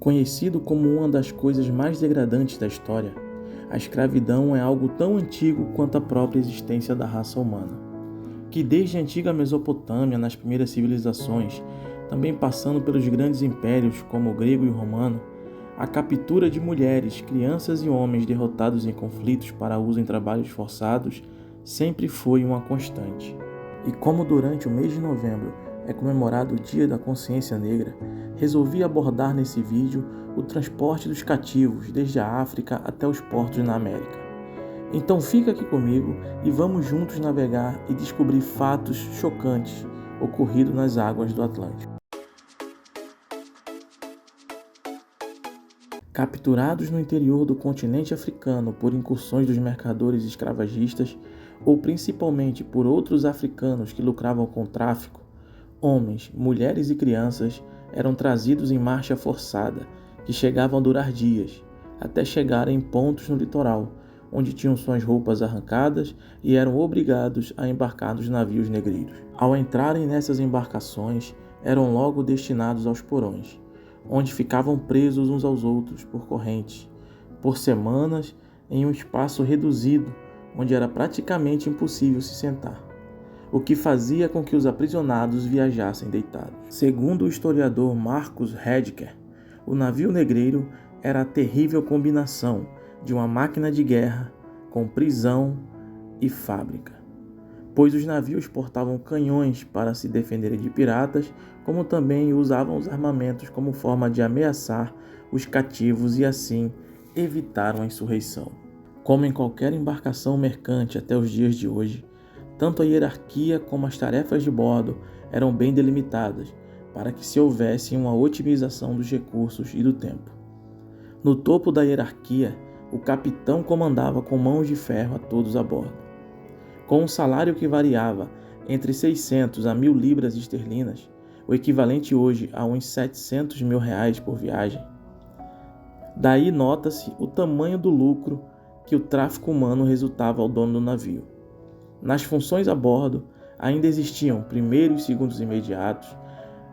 Conhecido como uma das coisas mais degradantes da história, a escravidão é algo tão antigo quanto a própria existência da raça humana, que desde a antiga Mesopotâmia, nas primeiras civilizações, também passando pelos grandes impérios como o grego e o romano, a captura de mulheres, crianças e homens derrotados em conflitos para uso em trabalhos forçados sempre foi uma constante. E como durante o mês de novembro é comemorado o Dia da Consciência Negra, resolvi abordar nesse vídeo o transporte dos cativos desde a África até os portos na América. Então fica aqui comigo e vamos juntos navegar e descobrir fatos chocantes ocorridos nas águas do Atlântico. Capturados no interior do continente africano por incursões dos mercadores escravagistas ou principalmente por outros africanos que lucravam com o tráfico, homens, mulheres e crianças eram trazidos em marcha forçada, que chegavam a durar dias, até chegarem em pontos no litoral, onde tinham suas roupas arrancadas e eram obrigados a embarcar nos navios negreiros. Ao entrarem nessas embarcações, eram logo destinados aos porões, onde ficavam presos uns aos outros por correntes, por semanas, em um espaço reduzido, onde era praticamente impossível se sentar, o que fazia com que os aprisionados viajassem deitados. Segundo o historiador Marcus Heidegger, o navio negreiro era a terrível combinação de uma máquina de guerra com prisão e fábrica, pois os navios portavam canhões para se defenderem de piratas, como também usavam os armamentos como forma de ameaçar os cativos e assim evitar uma insurreição. Como em qualquer embarcação mercante até os dias de hoje, tanto a hierarquia como as tarefas de bordo eram bem delimitadas, para que se houvesse uma otimização dos recursos e do tempo. No topo da hierarquia, o capitão comandava com mãos de ferro a todos a bordo. Com um salário que variava entre 600 a 1.000 libras esterlinas, o equivalente hoje a uns 700 mil reais por viagem. Daí nota-se o tamanho do lucro que o tráfico humano resultava ao dono do navio. Nas funções a bordo, ainda existiam primeiros e segundos imediatos,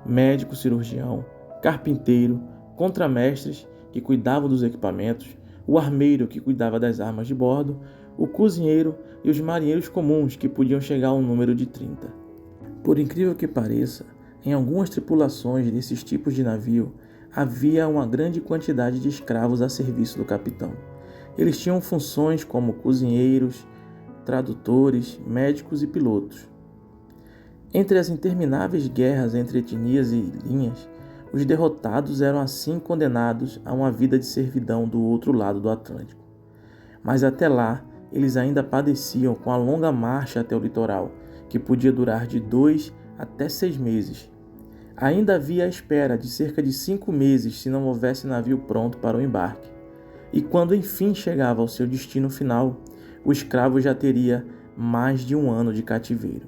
médico cirurgião, carpinteiro, contramestres que cuidavam dos equipamentos, o armeiro que cuidava das armas de bordo, o cozinheiro e os marinheiros comuns que podiam chegar ao número de 30. Por incrível que pareça, em algumas tripulações desses tipos de navio, havia uma grande quantidade de escravos a serviço do capitão. Eles tinham funções como cozinheiros, tradutores, médicos e pilotos. Entre as intermináveis guerras entre etnias e linhas, os derrotados eram assim condenados a uma vida de servidão do outro lado do Atlântico. Mas até lá, eles ainda padeciam com a longa marcha até o litoral, que podia durar de 2 até 6 meses. Ainda havia a espera de cerca de 5 meses se não houvesse navio pronto para o embarque. E quando enfim chegava ao seu destino final, o escravo já teria mais de 1 ano de cativeiro.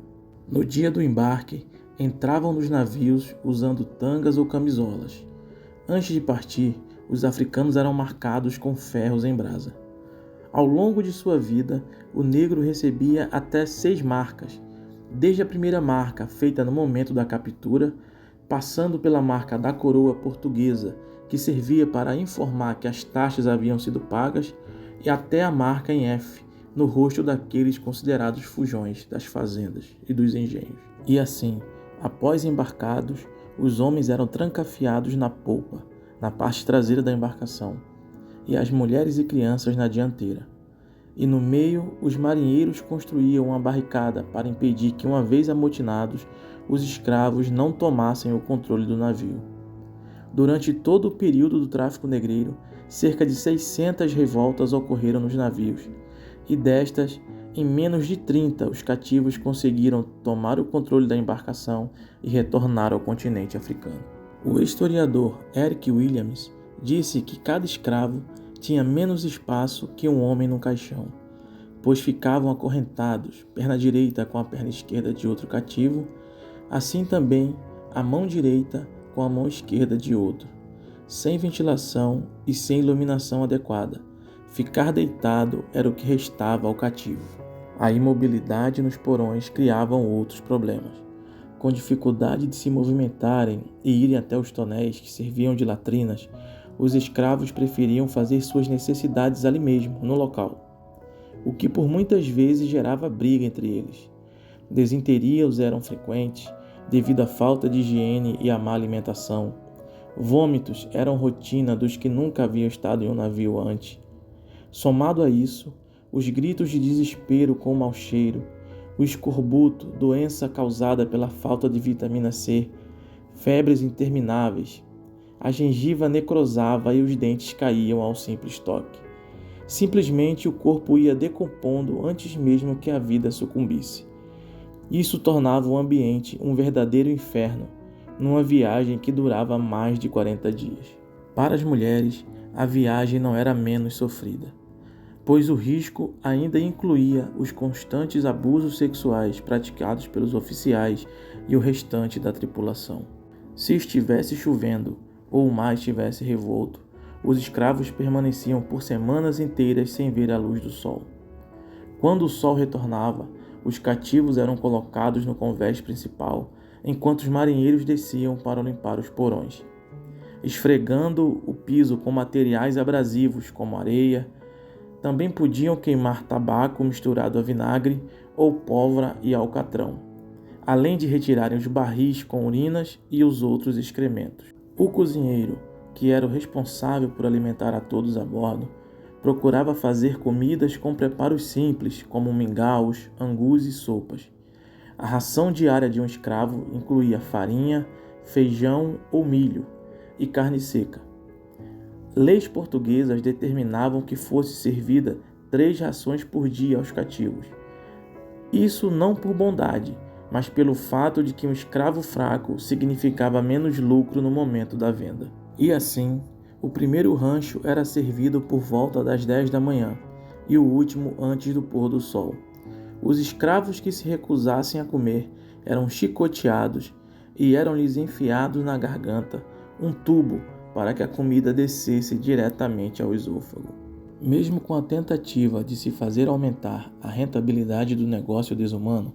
No dia do embarque, entravam nos navios usando tangas ou camisolas. Antes de partir, os africanos eram marcados com ferros em brasa. Ao longo de sua vida, o negro recebia até 6 marcas, desde a primeira marca, feita no momento da captura, passando pela marca da coroa portuguesa, que servia para informar que as taxas haviam sido pagas, e até a marca em F, no rosto daqueles considerados fujões das fazendas e dos engenhos. E assim, após embarcados, os homens eram trancafiados na polpa, na parte traseira da embarcação, e as mulheres e crianças na dianteira. E no meio, os marinheiros construíam uma barricada para impedir que, uma vez amotinados, os escravos não tomassem o controle do navio. Durante todo o período do tráfico negreiro, cerca de 600 revoltas ocorreram nos navios, e destas, em menos de 30, os cativos conseguiram tomar o controle da embarcação e retornar ao continente africano. O historiador Eric Williams disse que cada escravo tinha menos espaço que um homem no caixão, pois ficavam acorrentados, perna direita com a perna esquerda de outro cativo, assim também a mão direita com a mão esquerda de outro, sem ventilação e sem iluminação adequada. Ficar deitado era o que restava ao cativo. A imobilidade nos porões criavam outros problemas. Com dificuldade de se movimentarem e irem até os tonéis que serviam de latrinas, os escravos preferiam fazer suas necessidades ali mesmo, no local, o que por muitas vezes gerava briga entre eles. Desinterias eram frequentes devido à falta de higiene e à má alimentação. Vômitos eram rotina dos que nunca haviam estado em um navio antes. Somado a isso, os gritos de desespero com mau cheiro, o escorbuto, doença causada pela falta de vitamina C, febres intermináveis, a gengiva necrosava e os dentes caíam ao simples toque. Simplesmente o corpo ia decompondo antes mesmo que a vida sucumbisse. Isso tornava o ambiente um verdadeiro inferno, numa viagem que durava mais de 40 dias. Para as mulheres, a viagem não era menos sofrida, pois o risco ainda incluía os constantes abusos sexuais praticados pelos oficiais e o restante da tripulação. Se estivesse chovendo ou o mar estivesse revolto, os escravos permaneciam por semanas inteiras sem ver a luz do sol. Quando o sol retornava, os cativos eram colocados no convés principal, enquanto os marinheiros desciam para limpar os porões, esfregando o piso com materiais abrasivos como areia. Também podiam queimar tabaco misturado a vinagre ou pólvora e alcatrão, além de retirarem os barris com urinas e os outros excrementos. O cozinheiro, que era o responsável por alimentar a todos a bordo, procurava fazer comidas com preparos simples, como mingaus, angus e sopas. A ração diária de um escravo incluía farinha, feijão ou milho e carne seca. Leis portuguesas determinavam que fosse servida 3 rações por dia aos cativos. Isso não por bondade, mas pelo fato de que um escravo fraco significava menos lucro no momento da venda. E assim, o primeiro rancho era servido por volta das 10 da manhã e o último antes do pôr do sol. Os escravos que se recusassem a comer eram chicoteados e eram-lhes enfiados na garganta um tubo para que a comida descesse diretamente ao esôfago. Mesmo com a tentativa de se fazer aumentar a rentabilidade do negócio desumano,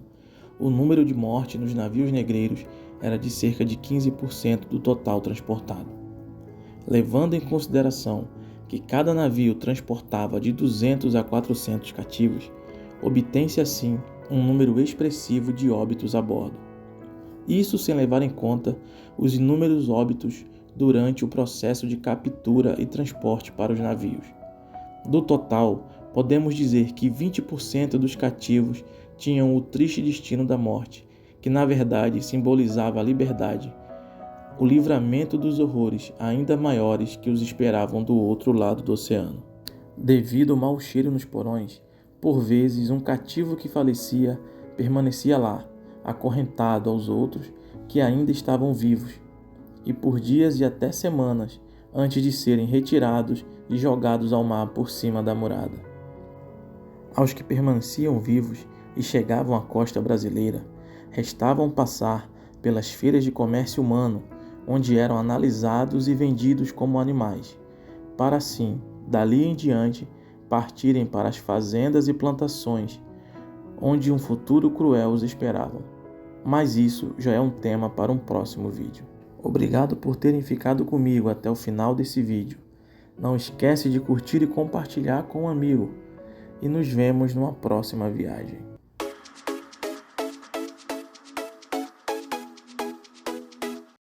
o número de mortes nos navios negreiros era de cerca de 15% do total transportado. Levando em consideração que cada navio transportava de 200 a 400 cativos, obtém-se assim um número expressivo de óbitos a bordo. Isso sem levar em conta os inúmeros óbitos durante o processo de captura e transporte para os navios. Do total, podemos dizer que 20% dos cativos tinham o triste destino da morte, que na verdade simbolizava a liberdade, o livramento dos horrores ainda maiores que os esperavam do outro lado do oceano. Devido ao mau cheiro nos porões, por vezes um cativo que falecia permanecia lá, acorrentado aos outros que ainda estavam vivos, e por dias e até semanas antes de serem retirados e jogados ao mar por cima da murada. Aos que permaneciam vivos e chegavam à costa brasileira, restavam passar pelas feiras de comércio humano, onde eram analisados e vendidos como animais, para assim, dali em diante, partirem para as fazendas e plantações, onde um futuro cruel os esperava. Mas isso já é um tema para um próximo vídeo. Obrigado por terem ficado comigo até o final desse vídeo. Não esquece de curtir e compartilhar com um amigo. E nos vemos numa próxima viagem.